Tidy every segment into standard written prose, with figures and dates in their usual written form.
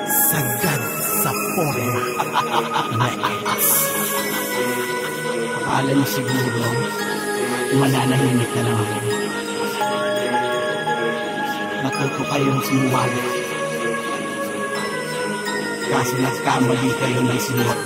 Sagad sa forma. Records. Akala niyo siguro mananahimik na lang ako. Natuto kayong sumuwala. Kaso nagkamali kayo ng sinuwat.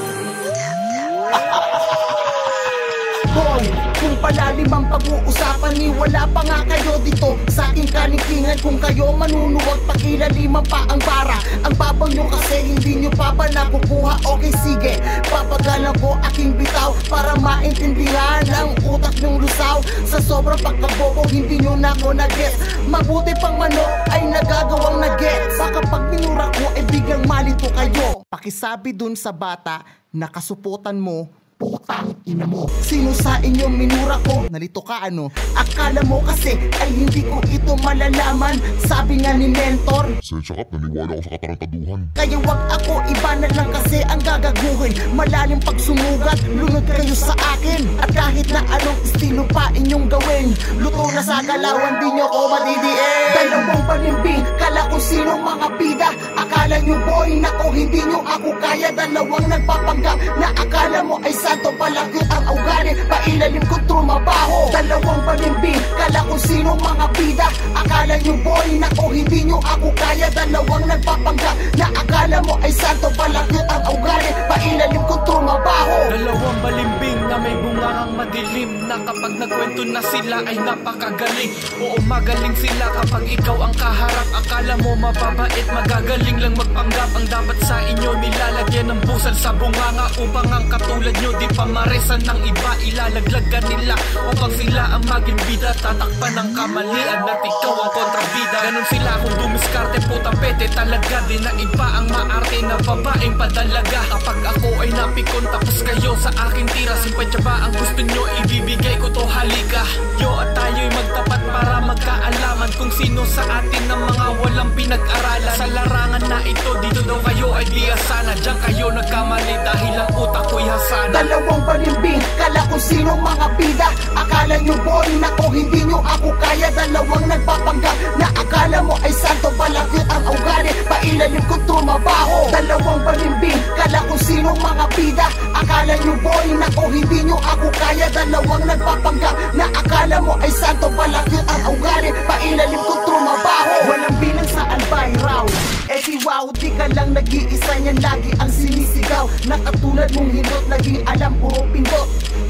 Hoy, kung palalim ang pag-uusapan ni wala pa nga kayo dito sa aking kalintingan. Kung kayo manunuwag, pakilaliman pa ang bara. Ang babaw nyo kasi hindi nyo pa ba nakukuha? Okay, sige, papagalan ko aking bitaw para maintindihan ang utak nyong lusaw. Sa sobrang pagkabobo, hindi nyo na ako nag-gets. Mabuti pang manok ay nagagawang nag-gets. Baka pag minura ko ay biglang malito kayo. Pakisabi dun sa bata na kasuputan mo, putang ina mo. Sino sa inyo minura ko? Nalito ka ano? Akala mo kasi ay hindi ko ito malalaman. Sabi nga ni mentor, Sensya kap, naniwala ako sa katarantaduhan. kaya wag ako, iba na lang kasi ang gagaguhin. Malalim pag sumugat, lunod kayo sa akin. At kahit na anong estilo pa inyong gawin, luto na sa galawan, di nyo ko madidiin. Dalawang panimbing, kala ko sino mga bida. Akala nyo boy, nako hindi nyo ako kaya. Dalawang nagpapanggap na akala mo ay santo, palagyo ang ugali, pailalim ko trumabaho. Dalawang panimbing, kala ko sino mga bida. Akala nyo boy, nako hindi nyo ako kaya. Dalawang nagpapanggap na akala mo ay santo, palagyo ang ugali, pailalim ko trumabaho. Dalawang balimbing na may bungarang madilim, na kapag nagkwento na sila ay napakagaling. Oo, magaling sila kapag ikaw ang kaharap. Akala mo mababait, magagaling lang magpanggap. Ang dapat sa inyo nilalagyan ng busal sa bunganga, upang ang katulad nyo di pamaresan ng iba. Ilalaglagan nila upang sila ang maging bida. Tatakpan ng kamalian at ikaw ang kontrabida. Ganon sila kung dumiskarte, putang pete talaga. Di na iba ang maarte na babaeng padalaga. Kapag ako ay napikon tapos kayo sa aking tira, simpatya ba ang gusto nyo? Ibibigay ko to, halika. Yo at tayo'y magtapat para magkaalaman kung sino sa atin ng mga walang pinag-aralan. Sa larangan na ito, dito daw kayo ay di asana. Diyan kayo nagkamali dahil ang utak ko'y hasana. Dalawang panimbing, kala ko sino mga bida. Akala nyo boy, nako hindi nyo ako kaya. Dalawang nagpapanggap na akala mo ay santo, palagyo ang ugali, pailalim ko trumabaho. Dalawang panimbing, kala ko sino mga bida. Akala nyo boy, nako hindi nyo ako kaya. Dalawang nagpapanggap na akala mo ay santo, palagyo ang ugali, pailalim ko trumabaho. Walang bilang sa albay raw, eh si wow, di ka lang nag-iisa niyan, lagi ang sinisigaw. Na katulad mong hindot, naging alam puro pindot.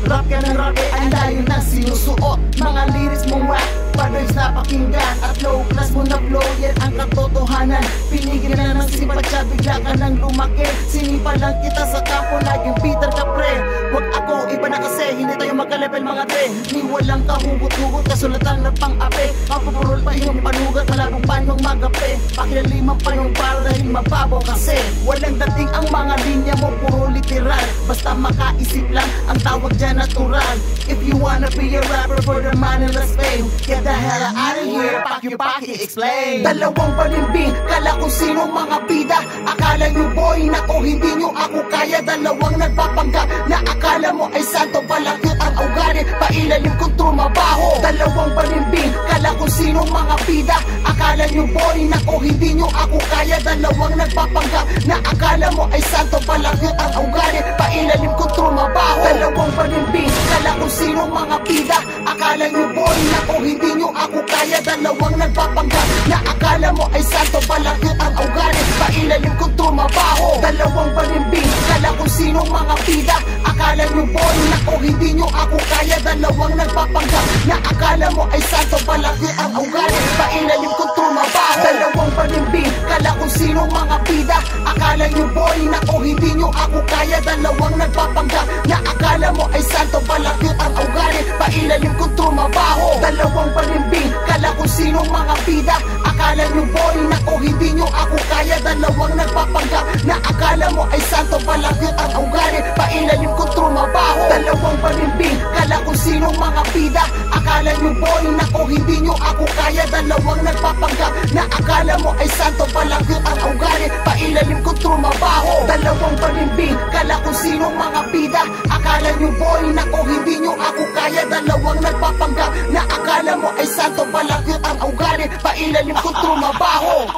Rap ka ng rap, eh ang layo ng sinusuot. Mga lyrics mong rap, padoys na pakinggan. At low class mo na flow, yan ang katotohanan. Pinigil na ng simpatya, bigla ka nang lumaki. Sinipa lang kita sa kampo, naging Peter ka pre. Wag ako, iba na kasi, hindi tayo magka-level mga tre. Ni walang kahugot-hugot, kasulatan na pang-ape. Mapapurol pa yung panugat, malabong panyong magape. Pakilaliman pa yung para dahil mababaw kasi. Walang dating ang mga linya mo, puro literal. Basta makaisip lang, ang tawag dyan natural. If you wanna be a rapper for the moneyless fame, get the hell out of here, paki-paki explain. Dalawang panimbing, kala ko sino mga bida. Akala nyo boy, nako hindi nyo ako kaya. Dalawang nagpapanggap na akala mo ay santo, palagyo ang ugali, pailalim ko trumabaho. Dalawang panimbing, kala ko sino mga bida. Akala nyo boy, nako hindi nyo ako kaya. Dalawang nagpapanggap na akala mo ay santo, palagyo ang ugali, pailalim ko trumabaho. Dalawang panimbing, kala ko sino mga bida. Akala nyo boy, nako hindi nyo ako kaya. Dalawang nagpapanggap na akala mo ay santo, palagyo ang ugali, pailalim ko trumabaho. Dalawang panimbing, kala ko sino mga bida. Akala nyo boy, nako hindi nyo ako kaya. Dalawang nagpapanggap na akala mo ay santo, palagyo ang ugali, pailalim ko trumabaho. Dalawang panimbing, kala ko sino mga bida. Akala nyo boy, nako hindi nyo ako kaya. Dalawang nagpapanggap na akala mo ay santo, palagyo ang ugali, pailalim ko trumabaho. Dalawang panimbing, kala ko sino mga bida. Akala nyo boy, nako hindi nyo ako kaya. Dalawang nagpapanggap na akala mo ay santo, palagyo ang ugali, pailalim ko trumabaho. Dalawang panimbing, kala ko sino mga bida. Akala nyo boy, nako hindi nyo ako kaya. Dalawang nagpapanggap na akala mo ay santo, palagyo ang ugali, pailalim ko trumabaho. Dalawang panimbing, kala ko sino mga bida. Akala nyo boy, nako hindi nyo ako kaya. Dalawang nagpapanggap na akala mo ay santo, palagyo ang ugali, pailalim ko trumabaho.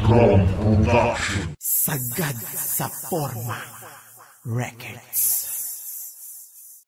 Underground Production. Sagad sa Forma Records.